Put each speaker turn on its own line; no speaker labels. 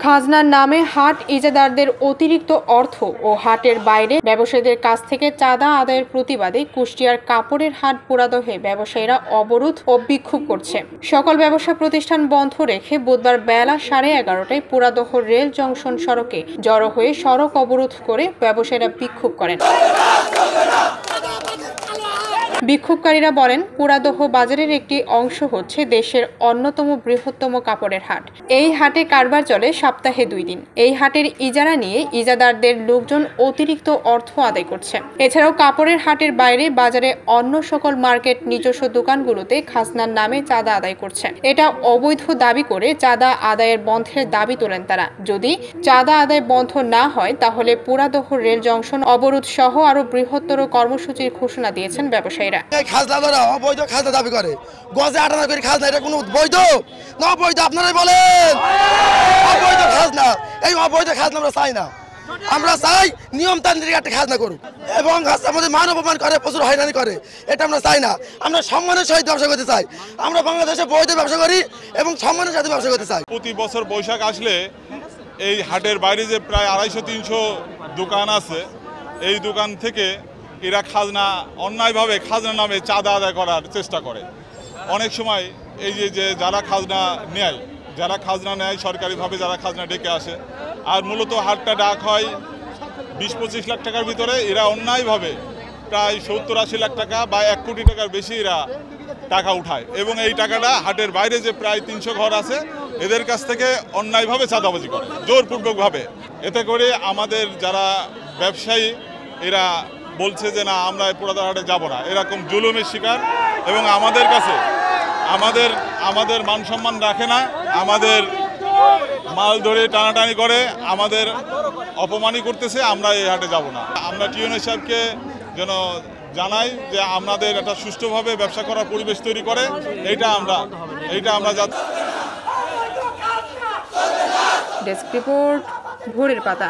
খাজনার নামে হাট ইজারাদারদের অতিরিক্ত অর্থ ও হাটের বাইরে ব্যবসায়ীদের কাছ থেকে চাঁদা আদায়ের প্রতিবাদে কুষ্টিয়ার কাপড়ের হাট পোড়াদহে ব্যবসায়ীরা অবরোধ ও বিক্ষোভ করছে। সকল ব্যবসা প্রতিষ্ঠান বন্ধ রেখে বুধবার বেলা 11:30টায় পোড়াদহ রেল জংশন সড়কে জড়ো হয়ে সড়ক অবরোধ করে ব্যবসায়ীরা বিক্ষোভ করেন। বিক্ষোভকারীরা বলেন, পোড়াদহ বাজারের একটি অংশ হচ্ছে দেশের অন্যতম বৃহত্তম কাপড়ের হাট। এই হাটে কারবার চলে সপ্তাহে 2 দিন। এই হাটের ইজারা নিয়ে ইজারাদারদের লোকজন অতিরিক্ত অর্থ আদায় করছে। এছাড়াও কাপড়ের হাটের বাইরে বাজারে অন্য সকল মার্কেট নিজস্ব দোকানগুলোতে খাজনার নামে চাঁদা আদায় করছে। এটা অবৈধ দাবি করে চাঁদা আদায়ের বন্ধের দাবি তোলেন তারা। যদি চাঁদা আদায় বন্ধ না হয় তাহলে পোড়াদহ রেল জংশন অবরোধ সহ আরো বৃহত্তর কর্মসূচির ঘোষণা দিয়েছেন ব্যবসায়ীরা।
খাজনাদাররা অবৈধ খাজনা দাবি করে, গজে 8 আনা করে খাজনা, এটা কোনো বৈধ না অবৈধ? আপনারাই বলেন। অবৈধ খাজনা, এই অবৈধ খাজনা আমরা চাই না। আমরা চাই নিয়মতান্ত্রিক একটা খাজনা করুক এবং আমাদের মান অপমান করে, প্রচুর হয়রানি করে, এটা আমরা চাই না। আমরা সম্মানের সহিত ব্যবসা করতে চাই। আমরা বাংলাদেশে বৈধ ব্যবসা করি এবং সম্মানের সাথে ব্যবসা করতে চাই।
প্রতি বছর বৈশাখ আসলে এই হাটের বাইরে যে প্রায় 250-300 দোকান আছে, এই দোকান থেকে এরা খাজনা অন্যায়ভাবে খাজনা নামে চাঁদা আদায় করার চেষ্টা করে। অনেক সময় এই যে যারা খাজনা নেয় সরকারিভাবে, যারা খাজনা ডেকে আসে, আর মূলত হাটটা ডাক হয় 20-25 লাখ টাকার ভিতরে, এরা অন্যায়ভাবে প্রায় 70-80 লাখ টাকা বা 1 কোটি টাকার বেশি এরা টাকা উঠায় এবং এই টাকাটা হাটের বাইরে যে প্রায় 300 ঘর আছে এদের কাছ থেকে অন্যায়ভাবে চাঁদাবাজি করে জোরপূর্বকভাবে। এতে করে আমাদের যারা ব্যবসায়ী এরা বলছে যে না, আমরা পোড়াদহ হাটে যাব না, এরকম জুলুমের শিকার এবং আমাদের কাছে আমাদের মান সম্মান রাখে না, আমাদের মাল ধরে টানাটানি করে, আমাদের অপমানই করতেছে। আমরা এই হাটে যাব না। আমরা টিউনো সাহেবকে যেন জানাই যে আমাদের একটা সুষ্ঠুভাবে ব্যবসা করার পরিবেশ তৈরি করে, এইটা আমরা
ডেস্ক রিপোর্ট, ভোরের পাতা।